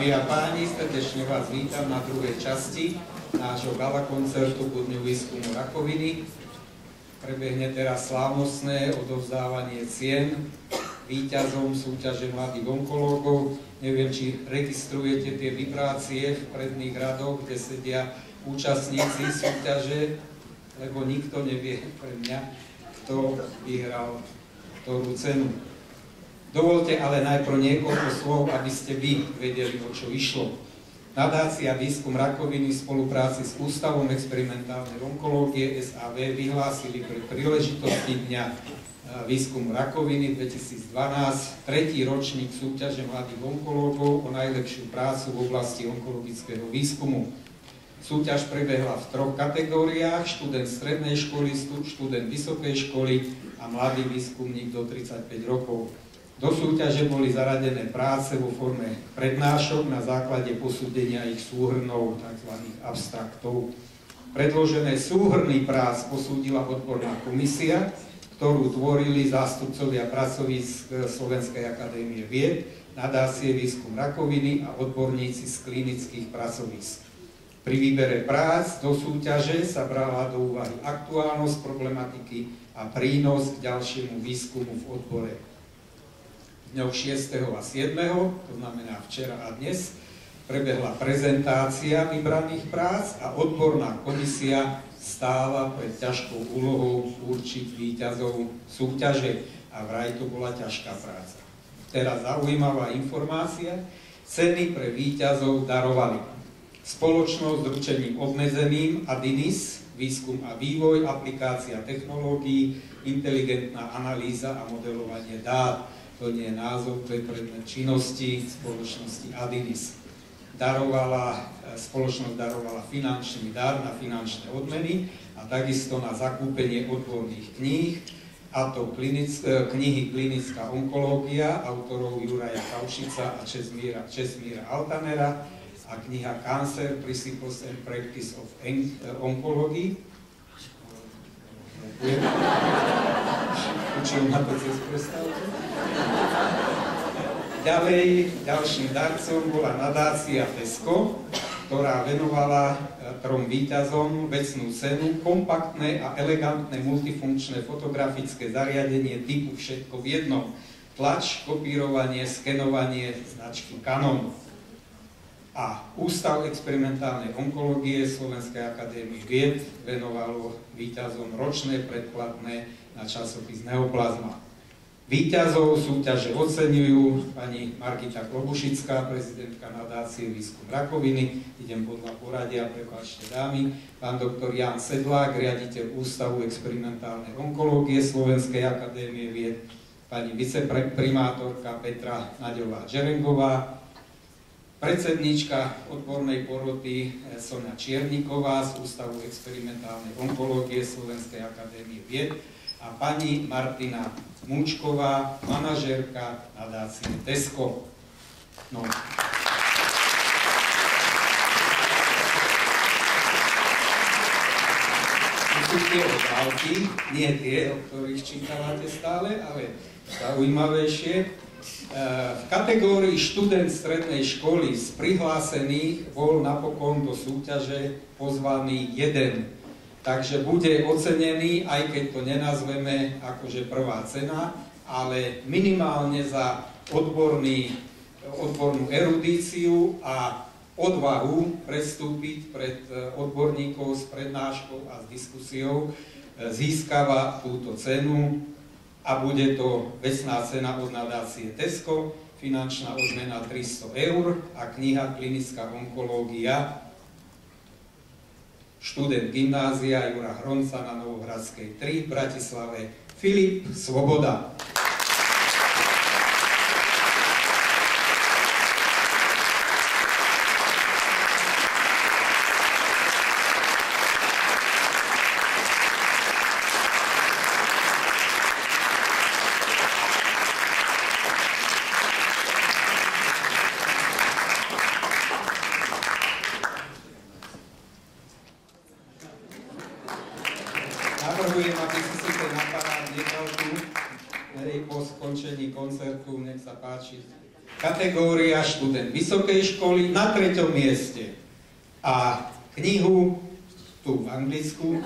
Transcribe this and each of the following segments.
Dámy a páni, srdečne vás vítam na druhej časti nášho gala koncertu ku Dňu výskumu rakoviny. Prebehne teraz slávnostné odovzdávanie cien víťazom súťaže mladých onkológov. Neviem, či registrujete tie vibrácie v predných radoch, kde sedia účastníci súťaže, lebo nikto nevie pre mňa, kto vyhral ktorú cenu. Dovolte ale najprv niekoľko slov, aby ste vy vedeli, o čo išlo. Nadácia Výskum rakoviny v spolupráci s Ústavom experimentálnej onkológie SAV vyhlásili pri príležitosti Dňa výskumu rakoviny 2012 tretí ročník súťaže mladých onkológov o najlepšiu prácu v oblasti onkologického výskumu. Súťaž prebehla v troch kategóriách: študent strednej školy, študent vysokej školy a mladý výskumník do 35 rokov. Do súťaže boli zaradené práce vo forme prednášok na základe posúdenia ich súhrnov, tzv. Abstraktov. Predložené súhrny prác posúdila odborná komisia, ktorú tvorili zástupcovia pracovísk Slovenskej akadémie vied, nadácie Výskum rakoviny a odborníci z klinických pracovísk. Pri výbere prác do súťaže sa brala do úvahy aktuálnosť problematiky a prínos k ďalšiemu výskumu v odbore. Dňou 6. a 7., to znamená včera a dnes, prebehla prezentácia vybraných prác a odborná komisia stála pred ťažkou úlohou určiť víťazov súťaže a vraj to bola ťažká práca. Teraz zaujímavá informácia: ceny pre víťazov darovali spoločnosť s ručením obmedzeným Adinis, výskum a vývoj, aplikácia technológií, inteligentná analýza a modelovanie dát. To nie je názov, to je predmet činnosti spoločnosti Adinis. Spoločnosť darovala finančný dar na finančné odmeny a takisto na zakúpenie odborných kníh, a to knihy Klinická onkológia autorov Juraja Kaušica a Česmíra Altanera a kniha Cancer, Principles and Practice of Oncology. Učil ma to cez prestávku. Ďalším darcom bola nadácia Tesco, ktorá venovala trom víťazom vecnú cenu kompaktné a elegantné multifunkčné fotografické zariadenie typu všetko v jednom. Tlač, kopírovanie, skenovanie značky Canon. A Ústav experimentálnej onkológie Slovenskej akadémie vied venovalo víťazom ročné predplatné na časopis Neoplazma. Víťazov súťaže oceňujú pani Margita Klobušická, prezidentka nadácie Výskum rakoviny, idem podľa poradia, prepáčte dámy, pán doktor Ján Sedlák, riaditeľ Ústavu experimentálnej onkológie Slovenskej akadémie vied, pani viceprimátorka Petra Naďová-Žerengová, predsedníčka odbornej poroty Soňa Čierniková z Ústavu experimentálnej onkológie Slovenskej akadémie vied a pani Martina Múčková, manažérka nadácie Tesco. No. Sú tie obrázky, nie tie, o ktorých čítavate stále, ale zaujímavejšie. V kategórii študent strednej školy z prihlásených bol napokon do súťaže pozvaný jeden. Takže bude ocenený, aj keď to nenazveme akože prvá cena, ale minimálne za odbornú erudíciu a odvahu predstúpiť pred odborníkov s prednáškou a s diskusiou, získava túto cenu a bude to vecná cena od nadácie Tesco, finančná odmena 300 € a kniha Klinická onkológia, študent gymnázia Jura Hronca na Novohradskej 3 v Bratislave, Filip Svoboda. Navrhujem, aby si ten aparát nechal tu, po skončení koncertu, nech sa páči, kategória študent vysokej školy na 3. mieste. A knihu, tu v Anglicku,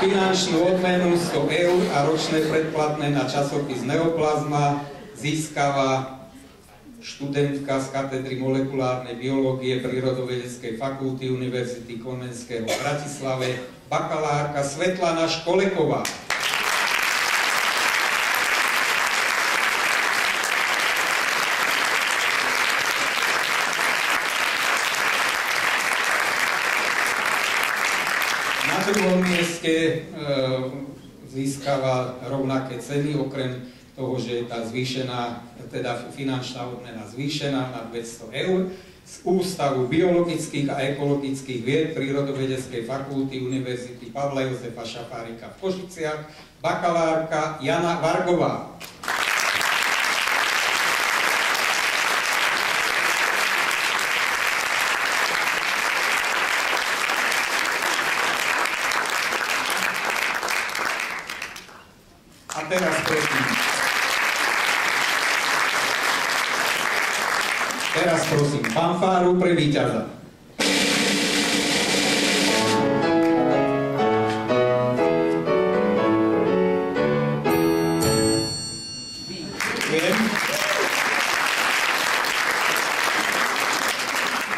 finančnú odmenu 100 eur a ročné predplatné na časopis Neoplazma získava študentka z katedry molekulárnej biológie Prírodovedeckej fakulty Univerzity Komenského v Bratislave, bakalárka Svetlana Školeková. Na druhom mieste získava rovnaké ceny, okrem toho, že je tá zvýšená, teda finančná odmena zvýšená na 200 eur, z Ústavu biologických a ekologických vied Prírodovedeckej fakulty Univerzity Pavla Jozefa Šafárika v Košiciach, bakalárka Jana Vargová. A teraz prosím fanfáru pre víťaza. Ďakujem.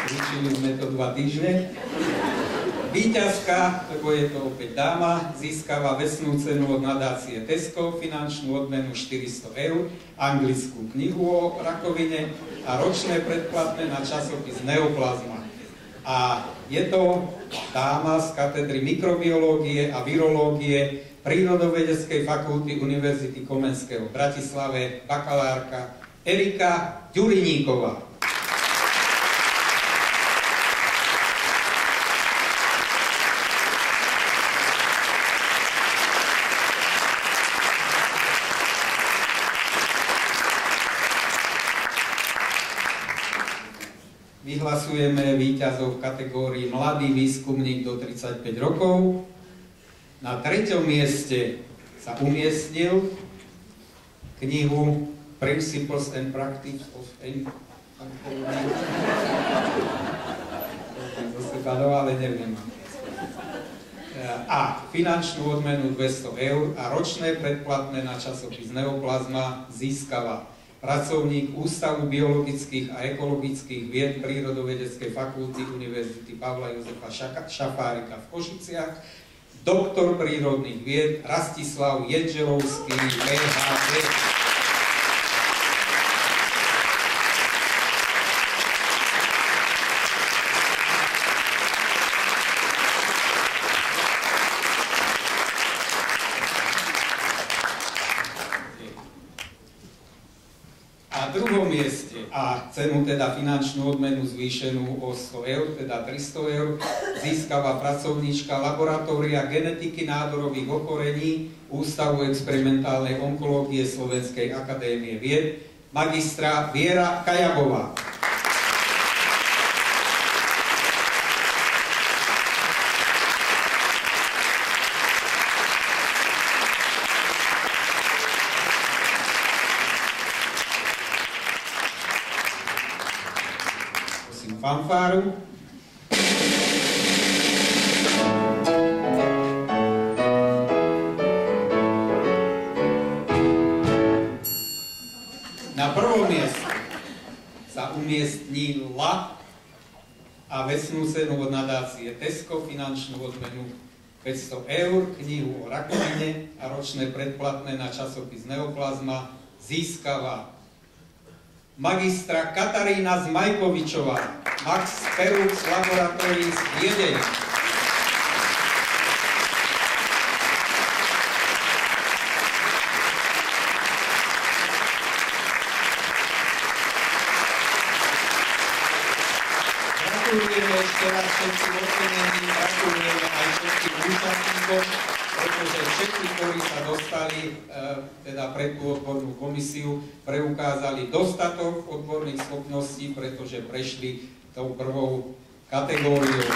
Učili sme to 2 týždne. Víťazka, lebo je to opäť dáma, získava vecnú cenu od nadácie Tesco, finančnú odmenu 400 eur, anglickú knihu o rakovine a ročné predplatné na časopis Neoplazma. A je to dáma z katedry mikrobiológie a virológie Prírodovedeckej fakulty Univerzity Komenského v Bratislave, bakalárka Erika Ďuriníková. Vyhlasujeme víťazov v kategórii Mladý výskumník do 35 rokov. Na 3. mieste sa umiestnil knihu Principles and Practice of ale neviem. A finančnú odmenu 200 eur a ročné predplatné na časopis Neoplazma získava pracovník Ústavu biologických a ekologických vied Prírodovedeckej fakulty Univerzity Pavla Jozefa Šafárika v Košiciach, doktor prírodných vied Rastislav Jedželovský, PhD. Na druhom mieste a cenu, teda finančnú odmenu zvýšenú o 100 eur, teda 300 eur, získava pracovníčka Laboratória genetiky nádorových ochorení Ústavu experimentálnej onkológie Slovenskej akadémie vied, magistra Viera Kajabová. Fanfáru. Na prvom mieste sa umiestnila a vecnú cenu od nadácie Tesco, finančnú odmenu 500 eur, knihu o rakovine a ročné predplatné na časopis Neoplazma získava magistra Katarína Zmajkovičová, Max Perux Laboratories Viedeň. Gratulujeme ešte raz všetkým oceneným, gratulujeme aj všetkým účastníkom, pretože všetci, ktorí sa dostali teda pred tú odbornú komisiu, preukázali dostatok odborných schopností, pretože prešli tou prvou kategóriou.